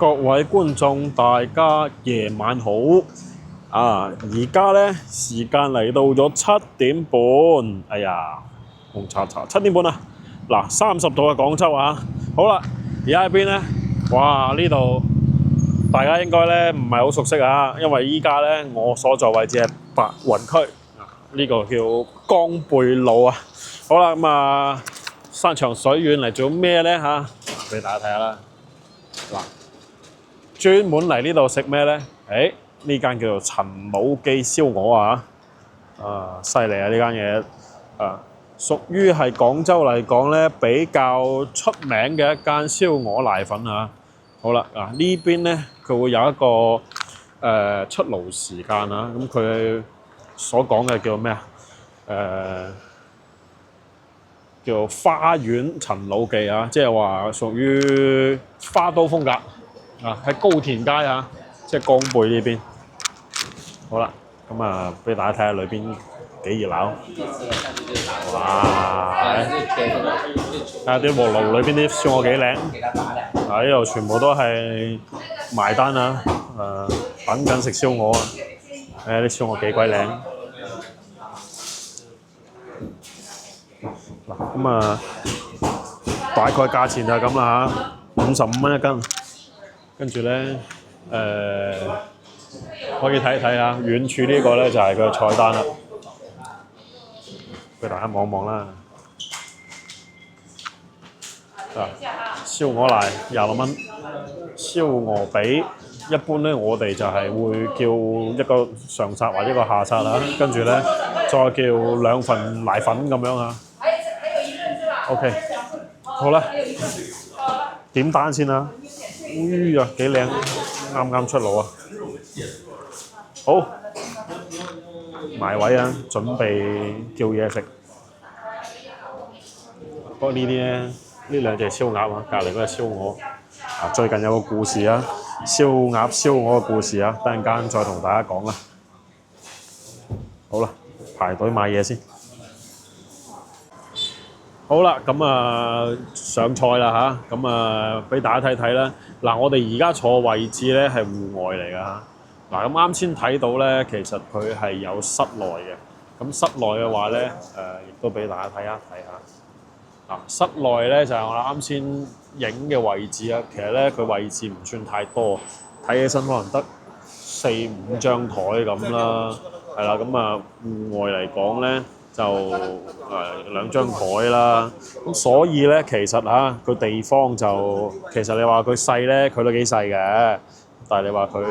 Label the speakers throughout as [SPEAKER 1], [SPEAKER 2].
[SPEAKER 1] 各位觀眾，大家夜晚好！而家呢時間嚟到咗7點半，哎呀，紅茶茶7點半啦。嗱，30度嘅廣州啊，好啦，而家喺邊呢？哇！呢度大家應該呢唔係好熟悉啊，因為依家呢我所在位置係白雲區，呢個叫江貝路啊。好啦，咁啊山長水遠嚟做咩呢？俾大家睇下啦。嗱，專門嚟呢度食咩呢？呢間叫做陳老記燒鵝啊！犀利啊！呢間嘢屬於係廣州嚟講呢比較出名嘅一間燒鵝瀨粉啊！好啦，呢邊呢，佢會有一個出爐時間啊！咁佢所講嘅叫咩啊？叫花園陳老記啊，即係話屬於花都風格喺高田街即係江貝呢邊。好啦，咁啊，俾大家睇下裏邊幾熱鬧。哇！睇下啲鑊爐裏邊啲燒鵝幾靚。呢度全部都係埋單等緊食燒鵝啊！啲燒鵝幾鬼靚。咁大概價錢就係咁啦55蚊一斤。跟住咧可以睇一睇遠處呢個咧就係佢嘅菜單啦，俾大家望望啦。燒鵝瀨26蚊，燒鵝髀一般咧我哋就係會叫一個上冊或者一個下冊啦，跟住咧再叫2份瀨粉咁樣OK， 好啦，點單先啦。幾靚，啱啱出爐啊！好，埋位準備叫嘢食。不過呢兩隻燒鴨隔離嗰隻燒鵝最近有個故事燒鴨燒鵝嘅故事等陣間再同大家講啦。好啦，排隊買嘢先。好啦，咁上菜啦咁俾大家睇睇啦。嗱，我哋而家坐位置咧係戶外嚟㗎嗱，咁啱先睇到咧，其實佢係有室內嘅。咁室內嘅話咧，亦都俾大家睇下。室內咧就係我啱先影嘅位置啊。其實咧佢位置唔算太多，睇起身可能得4、5張台咁啦。係啦，咁戶外嚟講咧，就2張台啦，咁所以咧其實個地方就其實你話佢細咧，佢都幾細嘅，但係你話佢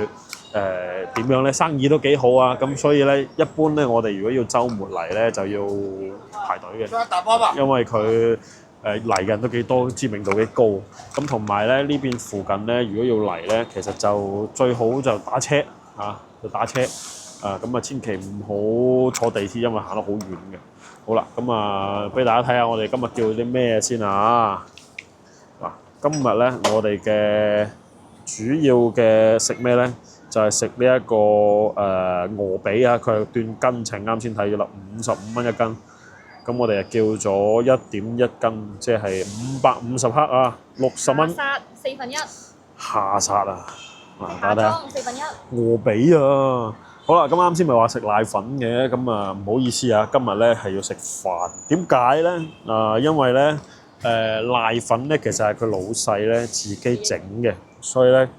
[SPEAKER 1] 點樣咧，生意都幾好咁所以咧一般咧我哋如果要週末嚟咧就要排隊嘅，因為佢嚟嘅人都幾多，知名度幾高，咁同埋咧呢邊附近咧如果要嚟咧，其實就最好就打車就打車。咁千祈唔好坐地鐵，因為行得好遠嘅。好啦，咁俾大家睇下我哋今日叫啲咩先今日咧我哋嘅主要嘅食咩咧？就係食呢一個鵝髀佢係斷斤稱，啱先睇咗啦，55蚊一斤。咁我哋就叫咗1.1斤，即係550克60蚊。
[SPEAKER 2] 下殺4分1。
[SPEAKER 1] 下殺大家睇下。
[SPEAKER 2] 4分1。
[SPEAKER 1] 鵝髀好啦，咁啱先咪話食瀨粉嘅，咁唔好意思今日咧係要食飯。點解咧？因為咧瀨粉咧其實係佢老細咧自己整嘅，所以咧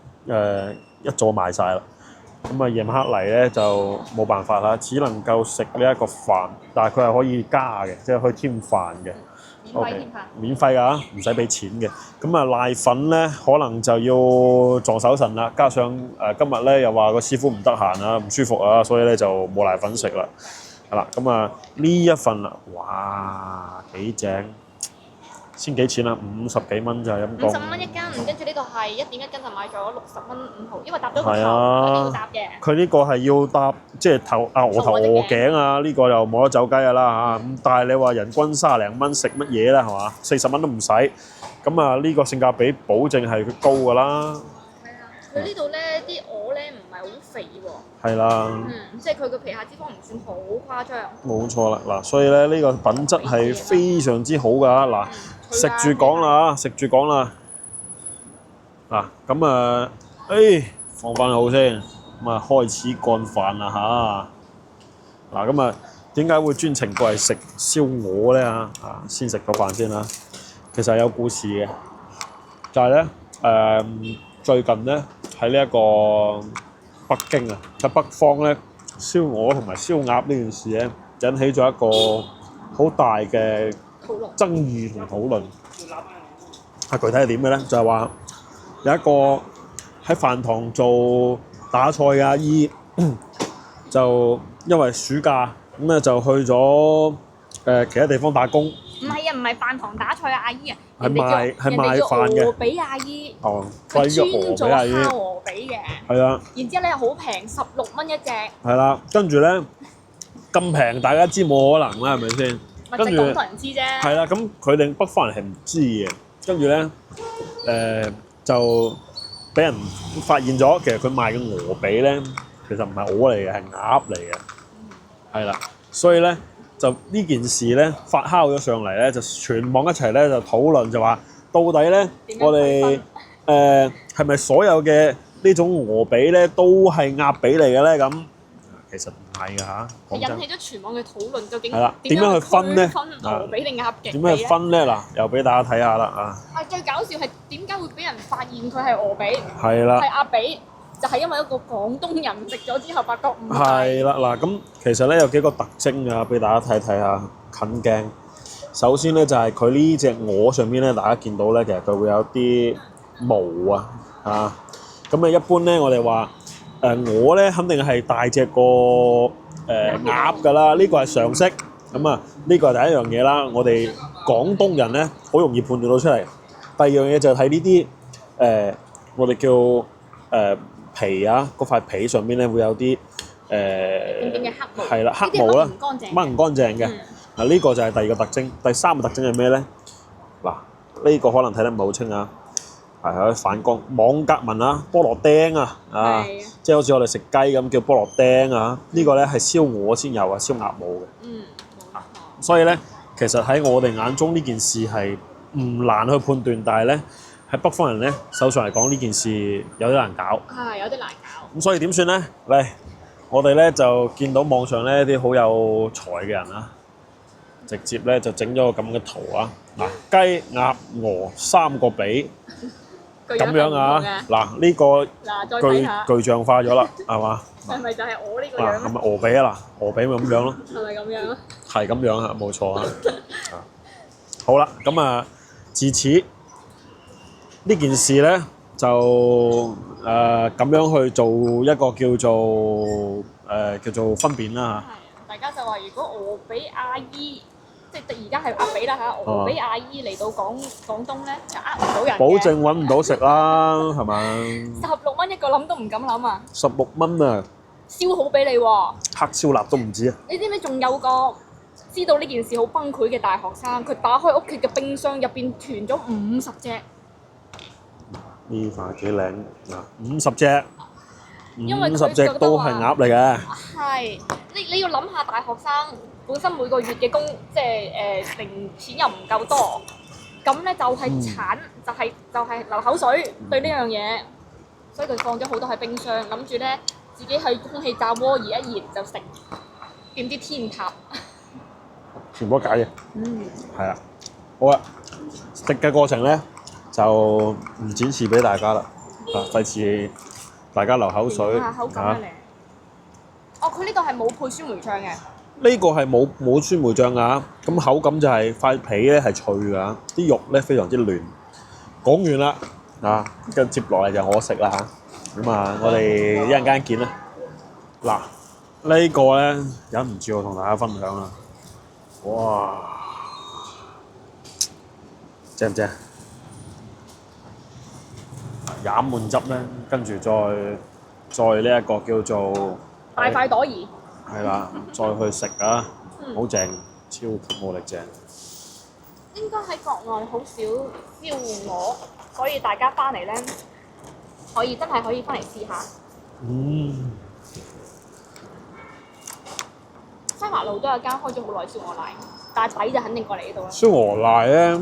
[SPEAKER 1] 一早賣晒啦。咁夜晚黑嚟咧就冇辦法啦，只能夠食呢一個飯，但係佢係可以加嘅，即係可以添飯嘅。免費㗎，唔使俾錢嘅。咁瀨粉咧可能就要撞手神啦，加上今日咧又話個師傅唔得閒唔舒服所以咧就冇瀨粉食啦。係啦，咁呢一份哇幾正，先幾錢50幾蚊就係咁講。
[SPEAKER 2] 55蚊一斤，跟住呢個係1.1斤就買咗60蚊5毫，因為搭咗個頭，一定要搭嘅。
[SPEAKER 1] 佢呢個係要搭，即係鵝頭鵝頸呢個又冇得走雞㗎啦咁但係你話人均30零蚊食乜嘢啦係嘛？40蚊都唔使。咁呢個性價比保證係佢高㗎啦。
[SPEAKER 2] 佢呢度咧啲鵝咧唔係好肥喎。
[SPEAKER 1] 係啦。
[SPEAKER 2] 即係佢個皮下脂肪唔算好誇張。
[SPEAKER 1] 冇錯啦，嗱，所以咧呢個品質係非常之好㗎。嗱，食住講啦。嗱，咁啊，誒放翻好先，咁啊開始乾飯啦嚇。嗱，咁啊點解會專程過嚟食燒鵝咧啊？先食個飯先啦。其實係有故事嘅，就係咧最近咧喺呢一個北京啊，喺北方咧燒鵝同埋燒鴨呢件事咧，引起咗一個好大嘅爭議同討論。係具體係點嘅咧？就係話有一個喺飯堂做打菜嘅阿姨，就因為暑假咁咧就去咗其他地方打工。
[SPEAKER 2] 唔係啊，唔係飯堂打菜嘅阿姨啊，
[SPEAKER 1] 係賣飯嘅。
[SPEAKER 2] 鵝髀阿姨。
[SPEAKER 1] 哦，
[SPEAKER 2] 佢專
[SPEAKER 1] 鵝
[SPEAKER 2] 做
[SPEAKER 1] 髀阿姨。
[SPEAKER 2] 烤鵝髀嘅。
[SPEAKER 1] 係啦。
[SPEAKER 2] 然之後咧又好平，16蚊一隻。
[SPEAKER 1] 係啦，跟住咧咁平，大家知冇可能啦，係咪先？
[SPEAKER 2] 咪即係廣東人知啫。
[SPEAKER 1] 係啦，咁佢哋北方人係唔知嘅，跟住咧就俾人發現咗，其實佢賣嘅鵝髀咧，其實唔係鵝嚟嘅，係鴨嚟嘅。係啦，所以咧就呢件事咧發酵咗上嚟咧，就全網一齊咧就討論，就話到底咧我哋係咪所有嘅呢種鵝髀咧都係鴨髀嚟嘅咧？咁其實唔係㗎嚇，
[SPEAKER 2] 係引起咗全網嘅討論，究竟
[SPEAKER 1] 係啦，點樣去分咧？
[SPEAKER 2] 分鵝髀定鴨頸？
[SPEAKER 1] 點樣去分咧？嗱，又俾大家睇下啦啊！
[SPEAKER 2] 最搞笑係點解會俾人發現佢係鵝髀？
[SPEAKER 1] 係啦，
[SPEAKER 2] 係鴨髀，就係因為一個廣東人食咗之後發覺唔係。
[SPEAKER 1] 係啦，嗱咁其實咧有幾個特徵啊，俾大家睇睇下近鏡。首先咧就係佢呢隻鵝上面咧，大家見到咧，其實佢會有啲毛啊，咁啊一般咧我哋話鵝咧肯定係大隻過鴨㗎啦，呢個係常識。咁啊呢個係第一樣嘢啦，我哋廣東人咧好容易判斷到出嚟。第二樣嘢就係睇呢啲我哋叫皮啊，嗰塊皮上邊咧會有啲
[SPEAKER 2] 點點嘅黑毛。
[SPEAKER 1] 係啦，黑毛啦，掹唔乾淨嘅。嗱呢個就係第二個特徵。第三個特徵係咩咧？嗱呢個可能睇得唔係好清啊。係喺反光網格紋啊，菠蘿釘啊，即係好似我哋食雞咁叫菠蘿釘啊。呢個咧係燒鵝先有啊，燒鴨冇嘅。所以咧，其實喺我哋眼中呢件事係唔難去判斷，但係咧喺北方人咧手上嚟講呢件事有啲難搞。
[SPEAKER 2] 係有啲難搞。咁
[SPEAKER 1] 所以點算咧？嚟，我哋咧就見到網上咧啲好有才嘅人啊，直接咧就整咗個咁嘅圖啊。嗱，雞、鴨、鵝三個髀。咁樣啊，嗱呢個具象化咗啦，係嘛？
[SPEAKER 2] 係咪就係我呢個樣？
[SPEAKER 1] 係咪鵝髀啊？嗱，鵝髀咪咁樣咯。
[SPEAKER 2] 係咪咁樣啊？
[SPEAKER 1] 係咁樣啊，冇錯啊。好啦，咁啊，自此呢件事咧就咁樣去做一個叫做分辨啦
[SPEAKER 2] 嚇。大家就話如果鵝髀阿姨。即係而家係鴨髀啦嚇，鵝髀阿姨嚟到廣東咧就呃唔到人嘅。保
[SPEAKER 1] 證揾唔到食啦，係咪
[SPEAKER 2] ？16蚊一個，諗都唔敢諗啊
[SPEAKER 1] ！16蚊啊！
[SPEAKER 2] 燒好俾你喎。
[SPEAKER 1] 黑燒臘都唔知啊！
[SPEAKER 2] 你知唔知仲有個知道呢件事好崩潰嘅大學生？佢打開屋企嘅冰箱入邊囤咗50隻。
[SPEAKER 1] 呢塊幾靚嗱，50隻，50隻都係鴨嚟嘅。
[SPEAKER 2] 係，你要諗下大學生。本身每個月嘅工即係零錢又唔夠多，咁咧就係慘，就係流口水對呢樣嘢，所以佢放咗好多喺冰箱，諗住咧自己去空氣炸鍋熱一熱就食，點知天塌，
[SPEAKER 1] 全部假嘅。係啊，好啦，食嘅過程咧就唔展示俾大家啦，費事大家流口水嚇。
[SPEAKER 2] 哦，佢呢度係冇配酸梅醬嘅。
[SPEAKER 1] 呢個係冇酸梅醬㗎，咁口感就係塊皮咧係脆㗎，啲肉咧非常之嫩。講完啦，跟住接落嚟就我食啦嚇。咁啊，我哋一陣間見啦。嗱，呢個咧忍唔住我同大家分享啦。哇，正唔正？飲滿汁咧，跟住再呢一個叫做
[SPEAKER 2] 大快朵頤。
[SPEAKER 1] 係啦，再去食啊，好正，超級無敵正。
[SPEAKER 2] 應該喺國內好少燒鵝，所以大家翻嚟咧真係可以翻嚟試下。西華路都有間開咗好耐燒鵝瀨，但係抵就肯定過嚟呢度啦。
[SPEAKER 1] 燒鵝瀨咧，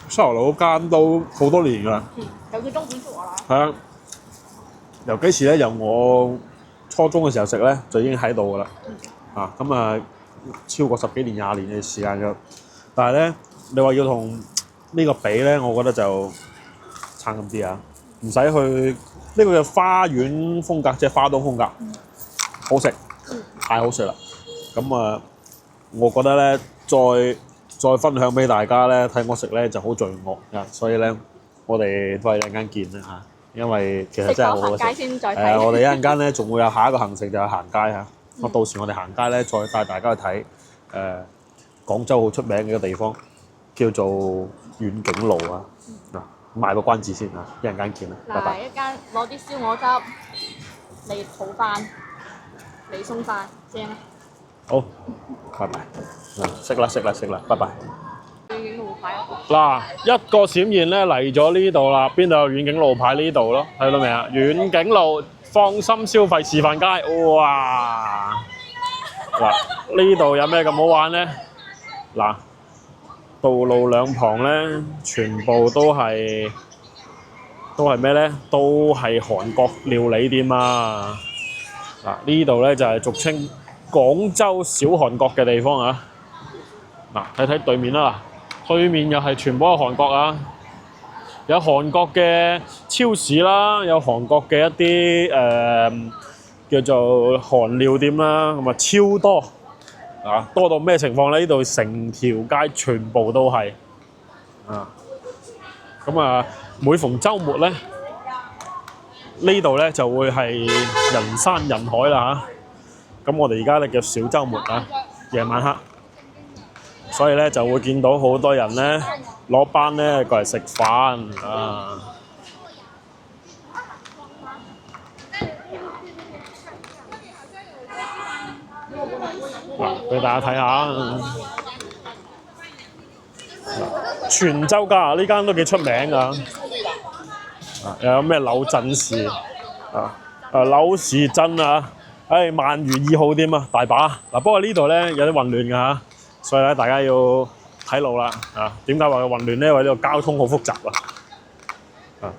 [SPEAKER 1] 西樓路嗰間都好多年㗎啦。
[SPEAKER 2] 有叫中本福啦。
[SPEAKER 1] 係啊，由幾時咧？由我初中嘅時候食咧，就已經喺度㗎啦。咁啊，超過10幾年、20年嘅時間㗎。但係咧，你話要同呢個比咧，我覺得就差咁啲啊！唔使去呢個叫花園風格，即係花東風格，好食，太好食啦！咁啊，我覺得咧，再分享俾大家咧，睇我食咧就好罪惡啊！所以咧，我哋都係一陣間見啦嚇，因為其實真係好好食。
[SPEAKER 2] 行街先再睇。
[SPEAKER 1] 我哋一陣間咧仲會有下一個行程就係行街嚇。到時我哋行街咧，再帶大家去睇廣州好出名嘅一個地方，叫做遠景路啊！賣個關子先嚇，一陣間見啦，拜拜。
[SPEAKER 2] 嗱，一間攞啲燒鵝汁嚟泡飯，嚟送飯，正啊！
[SPEAKER 1] 好，拜拜。食啦，拜拜。
[SPEAKER 2] 遠景路牌
[SPEAKER 1] 嗱，一個閃現咧嚟咗呢度啦，邊度有遠景路牌呢度咯？睇到未啊？遠景路放心消費示範街，哇！嗱，呢度有咩咁好玩咧？嗱，道路兩旁咧，全部都係咩咧？都係韓國料理店啊！嗱，呢度咧就係俗稱廣州小韓國嘅地方啊！嗱，睇睇對面啦，對面又係全部係韓國啊！有韓國嘅超市啦，有韓國嘅一啲叫做韓料店啦，咁啊超多啊，多到咩情況咧？呢度成條街全部都係啊！咁啊，每逢週末咧，呢度咧就會係人山人海啦嚇。咁我哋而家咧叫小週末啊，夜晚黑。所以咧就會見到好多人咧攞班咧過嚟食飯啊！嗱，俾大家睇下，泉州家呢間都幾出名㗎，又有咩柳鎮士柳士珍啊，鰻魚2號店啊，大把嗱。不過呢度咧有啲混亂㗎嚇。所以咧，大家要睇路啦啊！點解話佢混亂咧？因為呢個交通好複雜啊！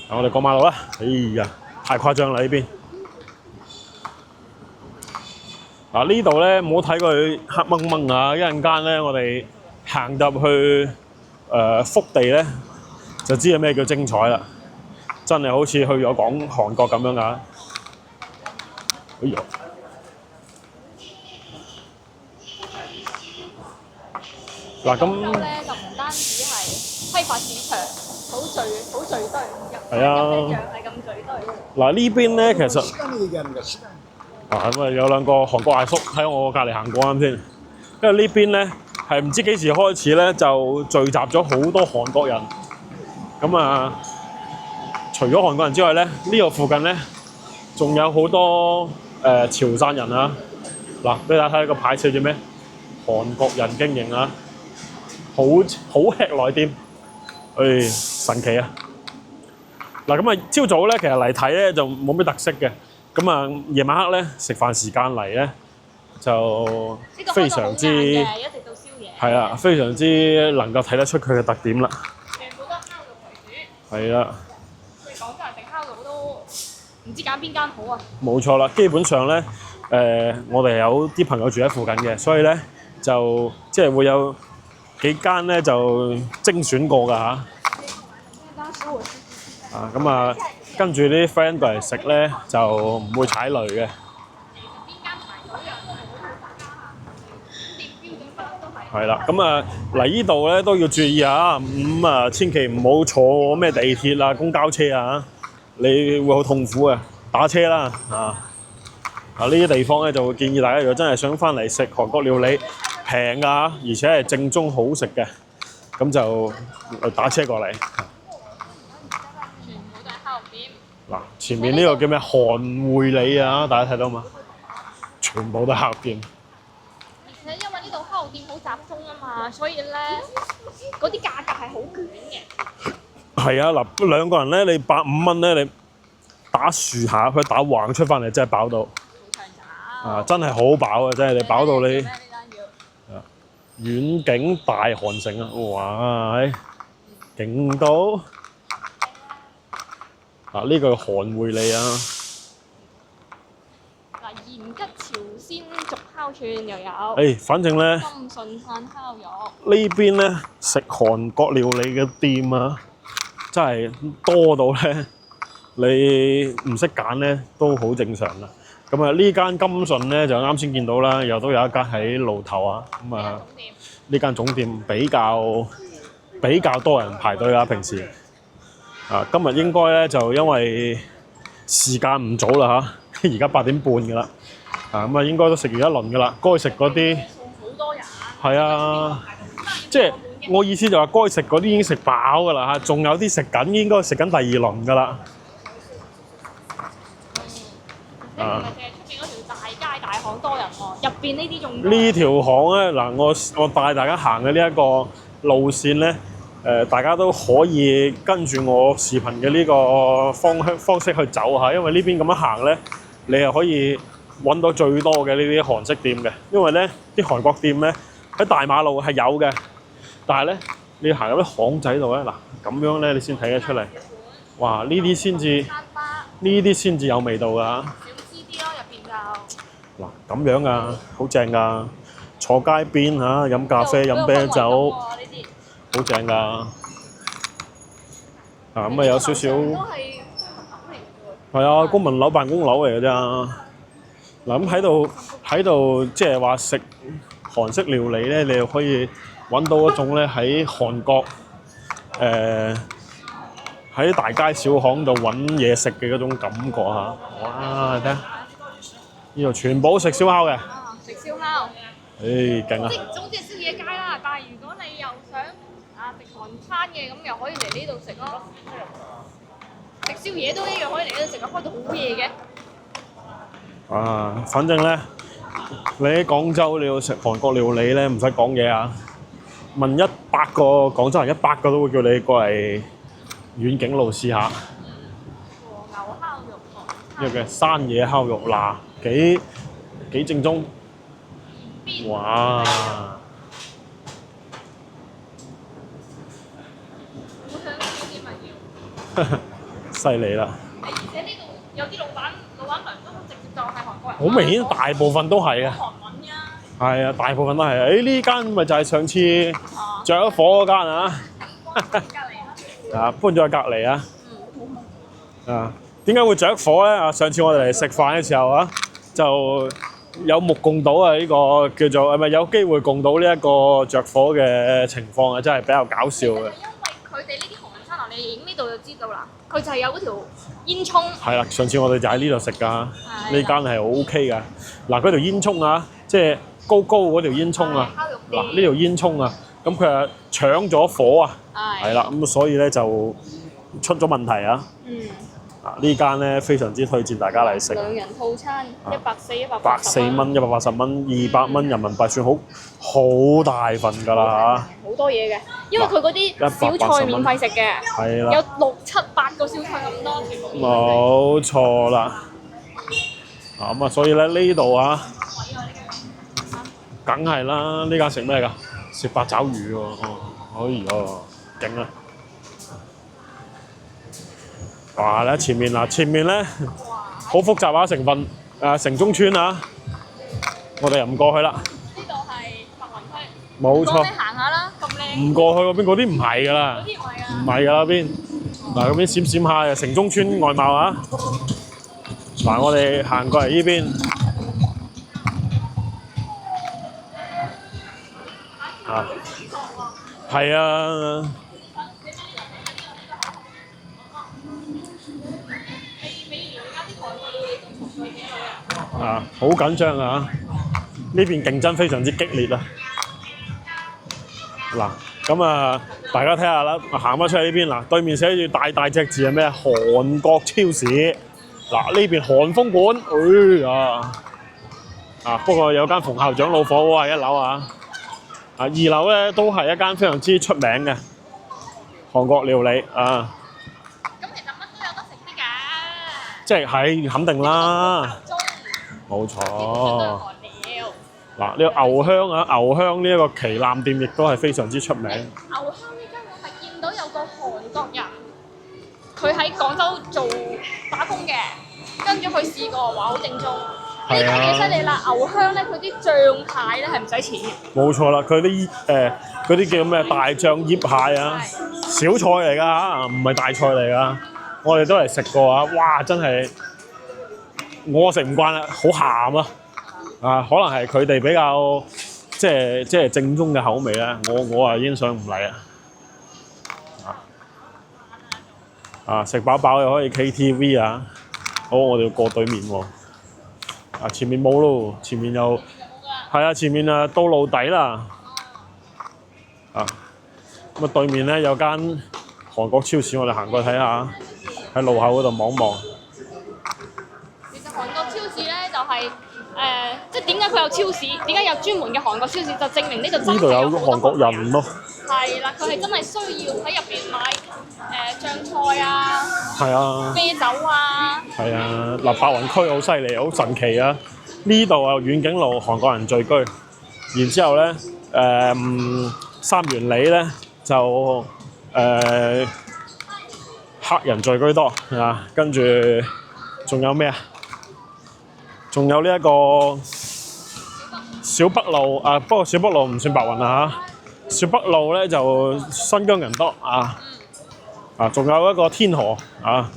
[SPEAKER 1] 我哋過馬路啦！哎呀，太誇張啦呢邊！呢度咧唔好睇佢黑掹掹啊！一陣間咧，我哋行入去福地咧，就知道咩叫精彩啦！真係好似去咗韓國咁樣㗎！哎呀〜嗱咁
[SPEAKER 2] 咧就唔單止係批發市場好聚堆，
[SPEAKER 1] 係啊，
[SPEAKER 2] 係咁聚堆。
[SPEAKER 1] 嗱呢邊咧其實咁啊有兩個韓國大叔喺我隔離行過啱先，因為呢邊咧係唔知幾時開始咧就聚集咗好多韓國人，咁啊除咗韓國人之外咧，呢個附近咧仲有好多潮汕人啊！嗱，俾大家睇個牌寫住咩？韓國人經營啊！好吃來店，神奇啊！嗱咁啊，朝早咧其實嚟睇咧就冇咩特色嘅，咁啊夜晚黑咧食飯時間嚟咧就非常之
[SPEAKER 2] 一直到宵夜。
[SPEAKER 1] 係啊，非常之能夠睇得出佢嘅特點啦。
[SPEAKER 2] 全部都係烤肉為主。
[SPEAKER 1] 係啦。
[SPEAKER 2] 所以廣州人食烤肉都唔知揀邊間好啊！
[SPEAKER 1] 冇錯啦，基本上咧我哋有啲朋友住喺附近嘅，所以咧就即係會有幾間咧就精選過㗎嚇。咁啊，跟住啲 friend 過嚟食咧就唔會踩雷嘅。係啦，咁啊嚟呢度咧都要注意下，咁啊千祈唔好坐咩地鐵啊、公交車啊，你會好痛苦嘅。打車啦呢啲地方咧就會建議大家，如果真係想翻嚟食韓國料理，平㗎，而且係正宗好食嘅，咁就打車過嚟。
[SPEAKER 2] 全部都係烤肉店。
[SPEAKER 1] 嗱，前面呢個叫咩韓匯里啊？大家睇到嘛？全部都係烤肉店。
[SPEAKER 2] 而且因為呢度烤肉店好集中啊嘛，所以咧嗰啲價格係好捲嘅。
[SPEAKER 1] 係啊，嗱兩個人咧，你150蚊咧，你打豎下佢打橫出翻嚟，真係飽到。真係好飽啊！真係你飽到你。遠景大韓城啊！哇，勁到啊！呢個韓匯利啊！
[SPEAKER 2] 嗱，鹽吉朝鮮竹烤串又有，
[SPEAKER 1] 反正咧
[SPEAKER 2] 深順炭烤肉。
[SPEAKER 1] 呢邊咧食韓國料理嘅店啊，真係多到咧你唔識揀咧都好正常啦。咁啊，呢間金順咧就啱先見到啦，又都有一間喺路頭啊。咁啊，呢間總店比較多人排隊啊，平時啊，今日應該咧就因為時間唔早啦嚇，而家8點半㗎啦。啊，咁啊應該都食完一輪㗎啦，該食嗰啲
[SPEAKER 2] 好多人。
[SPEAKER 1] 係啊，即係我意思就話該食嗰啲已經食飽㗎啦嚇，仲有啲食緊，應該食緊第二輪㗎啦。
[SPEAKER 2] 你唔係淨係出邊嗰條大街大巷多人喎，入邊呢啲仲
[SPEAKER 1] 呢條巷咧嗱，我帶大家行嘅呢一個路線咧，大家都可以跟住我視頻嘅呢個方式去走下，因為呢邊咁樣行咧，你係可以揾到最多嘅呢啲韓式店嘅，因為咧啲韓國店咧喺大馬路係有嘅，但係咧你要行入啲巷仔度咧，嗱咁樣咧你先睇得出嚟，哇！呢啲先至有味道㗎。嗱咁樣啊，好正㗎！坐街邊嚇，飲咖啡、飲啤酒，好正㗎。啊咁啊有少少，係啊，公民樓、辦公樓嚟㗎咋。嗱咁喺度即係話食韓式料理咧，你又可以揾到一種咧喺韓國喺大街小巷度揾嘢食嘅嗰種感覺嚇。哇！睇下呢度全部食燒烤嘅。
[SPEAKER 2] 食燒烤。
[SPEAKER 1] 勁啊！
[SPEAKER 2] 即係總之係宵夜街啦，但係如果你又想食韓餐嘅，咁又可以嚟呢度食咯。食宵夜都一樣可以嚟呢度食啊，開到好夜嘅。
[SPEAKER 1] 反正咧，你喺廣州你要食韓國料理咧，唔使講嘢啊！問100個廣州人，100個都會叫你過嚟遠景路試下。
[SPEAKER 2] 和牛烤肉。
[SPEAKER 1] 呢個嘅山野烤肉嗱，幾正宗。哇！
[SPEAKER 2] 好想呢啲咪要。
[SPEAKER 1] 犀利啦！
[SPEAKER 2] 而且呢度有啲老闆娘都直接就係韓國人。
[SPEAKER 1] 好明顯，大部分都係啊。
[SPEAKER 2] 韓文㗎。
[SPEAKER 1] 係啊，大部分都係。呢間咪就係上次着咗火嗰間啊！搬咗去隔離啊！點解會着火咧？上次我哋嚟食飯嘅時候啊，就有目共睹啊！呢個叫做係咪有機會共睹呢一個着火嘅情況啊？真係比較搞笑嘅。
[SPEAKER 2] 因為佢哋呢啲韓餐你影呢度就知道啦。佢就係有嗰條煙囪。係
[SPEAKER 1] 啦，上次我哋就喺呢度食㗎，呢間係 OK 㗎。嗱，嗰條煙囪啊，即係高嗰條煙囪啊。嗱，呢條煙囪啊，咁佢係搶咗火啊。係啦，咁所以咧就出咗問題啊。呢間咧非常之推薦大家嚟食。
[SPEAKER 2] 兩人套餐140、
[SPEAKER 1] 140蚊、180蚊、200蚊人民幣，算好大份㗎啦嚇。
[SPEAKER 2] 好多嘢嘅，因為佢嗰啲小菜免費食嘅，
[SPEAKER 1] 係啦，
[SPEAKER 2] 有6、7、8個小菜咁多，全部免費。
[SPEAKER 1] 冇錯啦。咁啊，所以咧呢度啊，梗係啦，呢間食咩㗎？食八爪魚喎，哎呀，勁啊！哇！咧前面咧好複雜啊，成分城中村啊，我哋又唔過去啦。
[SPEAKER 2] 呢度係白雲區。
[SPEAKER 1] 冇錯。
[SPEAKER 2] 你行下啦，咁靚。
[SPEAKER 1] 唔過去嗰邊嗰啲唔係㗎啦。
[SPEAKER 2] 嗰啲唔係㗎。
[SPEAKER 1] 唔係㗎啦邊。嗱，嗰邊閃閃下城中村外貌啊。嗱，我哋行過嚟呢邊。係啊。好緊張啊！呢邊競爭非常之激烈啊！嗱，咁啊，大家睇下啦，行翻出去呢邊嗱，對面寫住大隻字係咩？韓國超市。嗱，呢邊韓風館，不過有間馮校長老火鍋係1樓啊，2樓咧都係一間非常之出名嘅韓國料理啊。
[SPEAKER 2] 咁其實乜都有得食啲㗎。
[SPEAKER 1] 即係肯定啦。冇錯。嗱，呢個牛香啊，牛香呢一個旗艦店亦都係非常之出名。
[SPEAKER 2] 牛香呢間我係見到有個韓國人，佢喺廣州做打工嘅，跟住佢試過話好正宗。呢間幾犀利啦！牛香咧，佢啲醬蟹咧係唔使錢。
[SPEAKER 1] 冇錯啦，佢啲嗰啲叫咩大醬醃蟹啊，小菜嚟㗎嚇，唔係大菜嚟㗎。我哋都嚟食過啊，哇！真係我食唔慣啦，好鹹啊！啊，可能係佢哋比較即係正宗嘅口味咧，我啊已經上唔嚟啊！食飽飽又可以 KTV 啊！好，我哋要過對面喎。前面冇咯，前面又係啊，前面啊到路底啦。咁對面咧有間韓國超市，我哋行過睇下，喺路口嗰度望望。
[SPEAKER 2] 其實韓國超市咧就係、即係點解佢有超市？點解有專門嘅韓國超市？就證明呢度真係
[SPEAKER 1] 有韓國人咯。
[SPEAKER 2] 係啦，佢係真係需要喺入邊買醬菜啊，
[SPEAKER 1] 係啊，
[SPEAKER 2] 啤酒啊。
[SPEAKER 1] 係啊，嗱，白雲區好犀利，好神奇啊！呢度啊遠景路韓國人聚居，然之後咧三元里咧就黑人聚居多啊，跟住仲有咩啊？仲有呢一個小北路啊，不過小北路唔算白雲啦嚇，小北路咧就新疆人多啊。仲有一個天河啊，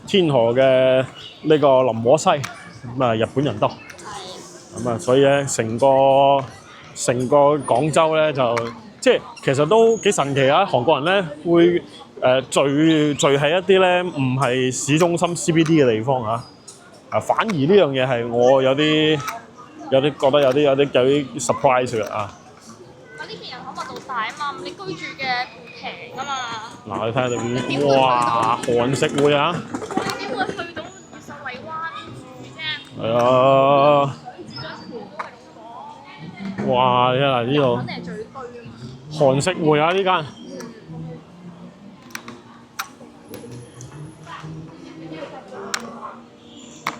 [SPEAKER 1] 天河嘅呢個林和西咁啊，日本人多。咁啊，所以咧成個廣州咧就即係其實都幾神奇啊！韓國人咧會聚喺一啲咧唔係市中心 CBD 嘅地方反而呢樣嘢係我有啲覺得有啲 surprise 嘅啊！
[SPEAKER 2] 呢邊人口密度大啊嘛，你居住嘅平啊嘛。
[SPEAKER 1] 嗱，你睇下度邊，哇！韓式會啊！
[SPEAKER 2] 你點會去到越秀荔灣住啫？
[SPEAKER 1] 係啊！哇！你睇下呢度
[SPEAKER 2] 肯定係聚居啊嘛。
[SPEAKER 1] 韓式會啊呢間。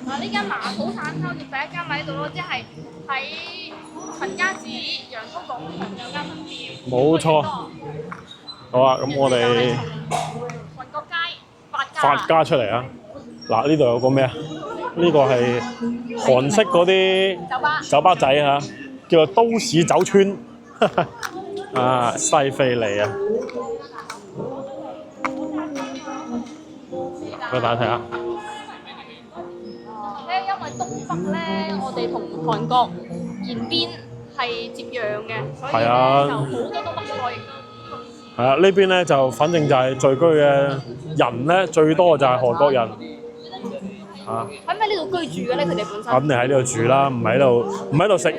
[SPEAKER 2] 呢間麻婆散烤店第一間咪喺度咯，即係喺陳家祠洋蔥廣場有間分店。
[SPEAKER 1] 冇錯。好啊，咁我哋
[SPEAKER 2] 雲國街
[SPEAKER 1] 發家出嚟啊！嗱，呢度有個咩啊？呢個係韓式嗰啲酒吧仔嚇，叫做都市酒村啊，西非利啊！俾大家睇下。
[SPEAKER 2] 因為東北咧，我哋同韓國延邊係接壤嘅，所以咧就好多東北菜亦都。
[SPEAKER 1] 係啊，呢邊咧就反正就係聚居嘅人咧，最多就係韓國人。
[SPEAKER 2] 喺咪呢度居住嘅咧？佢哋本身
[SPEAKER 1] 肯定喺呢度住啦，唔喺度食，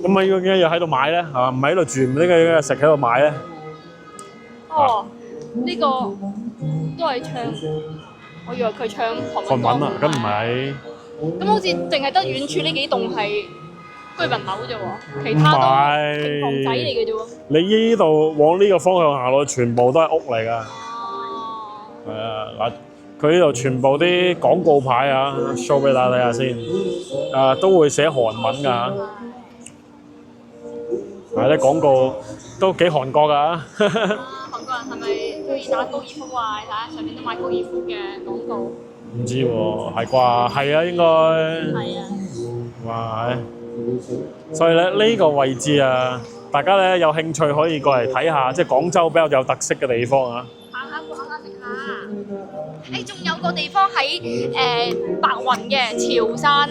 [SPEAKER 1] 咁啊依家又喺度買咧，唔喺度住，唔呢個食喺度買咧。
[SPEAKER 2] 哦，呢個都係唱，我以為佢唱韓文
[SPEAKER 1] 啊，咁唔係。
[SPEAKER 2] 咁好似淨係得遠處呢幾棟係居民樓啫喎，其他都平房仔嚟嘅啫喎。
[SPEAKER 1] 你呢度往呢個方向行落去，全部都係屋嚟㗎。係啊，嗱，佢呢度全部啲廣告牌啊 ，show 俾大家睇下先。都會寫韓文㗎。係啲廣告都幾韓國㗎。
[SPEAKER 2] 韓國人係咪中意打高爾夫啊？你睇下上面都賣高爾夫嘅廣告。
[SPEAKER 1] 唔知喎，係啩？係啊，應該。
[SPEAKER 2] 係啊。
[SPEAKER 1] 哇！所以咧呢個位置啊，大家咧有興趣可以過嚟睇下，即係廣州比較有特色嘅地方啊。
[SPEAKER 2] 行下逛下食下。仲有個地方喺白雲嘅潮汕。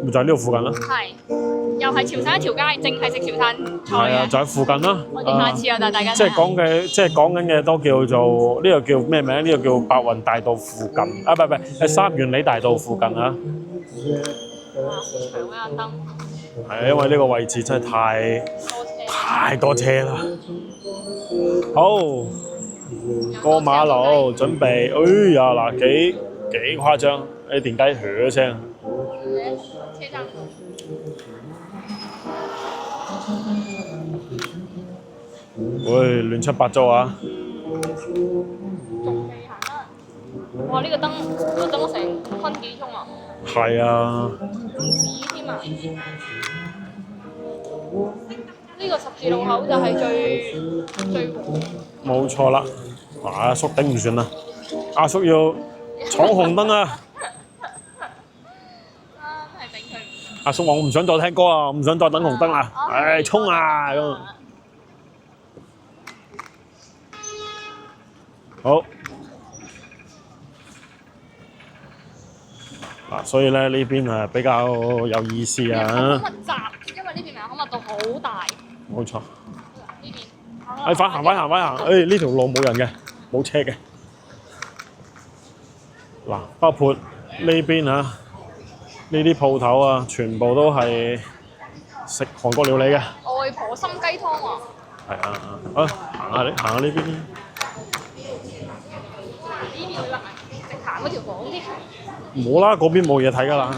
[SPEAKER 1] 咪就喺呢度附近啦。
[SPEAKER 2] 係。又係潮汕一條街，淨係食潮汕菜嘅。
[SPEAKER 1] 係啊，就喺附近啦。
[SPEAKER 2] 我哋下次又帶大家。
[SPEAKER 1] 即係講緊嘅都叫做呢個叫咩名？呢個叫白雲大道附近啊，唔係係三元里大道附近啊。
[SPEAKER 2] 長啊燈。
[SPEAKER 1] 係啊，因為呢個位置真係太多車啦。好，過馬路準備，哎呀嗱，幾誇張，啲電雞噓聲。
[SPEAKER 2] 車站。
[SPEAKER 1] 喂，亂七八糟啊！
[SPEAKER 2] 仲未行得。哇！呢個燈都等咗成分幾鐘啊！
[SPEAKER 1] 係啊。
[SPEAKER 2] 唔止添啊！呢個十字路口就係最
[SPEAKER 1] 冇錯啦。阿叔頂唔順啦，阿叔要闖紅燈啊！
[SPEAKER 2] 係頂佢唔順。
[SPEAKER 1] 阿叔話：我唔想再聽歌啊，我唔想再等紅燈啦，唉，衝啊咁。好。嗱，所以咧呢邊啊比較有意思啊。
[SPEAKER 2] 人口密集，因為呢邊人口密度好大。
[SPEAKER 1] 冇錯。
[SPEAKER 2] 呢邊。
[SPEAKER 1] 快行！誒呢條路冇人嘅，冇車嘅。嗱，包括呢邊啊，呢啲鋪頭啊，全部都係食韓國料理嘅。
[SPEAKER 2] 外婆心雞湯喎。
[SPEAKER 1] 係啊，行下呢邊。
[SPEAKER 2] 呢邊去啦，直行嗰條巷啲。
[SPEAKER 1] 冇啦，嗰邊冇嘢睇㗎啦。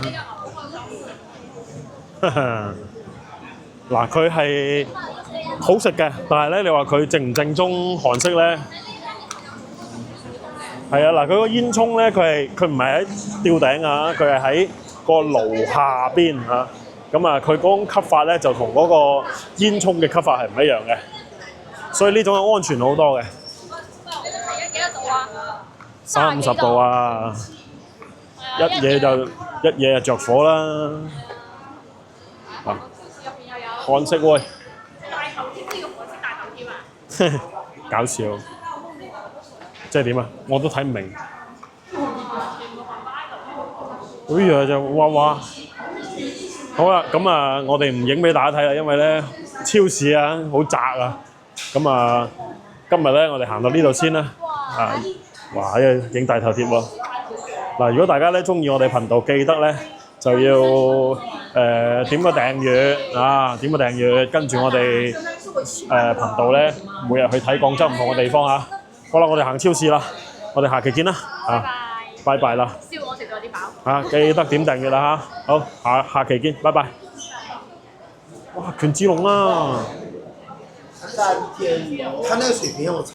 [SPEAKER 1] 嗱，佢係好食嘅，但係咧，你話佢正唔正宗韓式咧？係啊，嗱，佢個煙囪咧，佢唔係喺吊頂啊，佢係喺個爐下邊啊。咁啊，佢嗰種吸法咧，就同嗰個煙囪嘅吸法係唔一樣嘅，所以呢種係安全好多嘅。
[SPEAKER 2] 幾多度啊
[SPEAKER 1] ？30度啊！一嘢就着火啦！啊，韓式喎，
[SPEAKER 2] 大頭貼呢個韓式大頭貼啊！
[SPEAKER 1] 搞笑，即係點啊？我都睇唔明。哎呀，就哇！好啦，咁啊，我哋唔影俾大家睇啦，因為咧超市啊好窄啊。咁啊，今日咧我哋行到呢度先啦。啊，哇！影大頭貼喎。嗱，如果大家咧中意我哋頻道，記得咧就要點個訂閱啊，點個訂閱，跟住我哋頻道咧每日去睇廣州唔同嘅地方啊。好啦，我哋行超市啦，我哋下期見啦，啊，拜拜啦，
[SPEAKER 2] 燒我食咗啲飽。
[SPEAKER 1] 啊，記得點訂閱啦嚇，好，下期見，拜拜。哇，權志龍啦！
[SPEAKER 3] 他那個水平我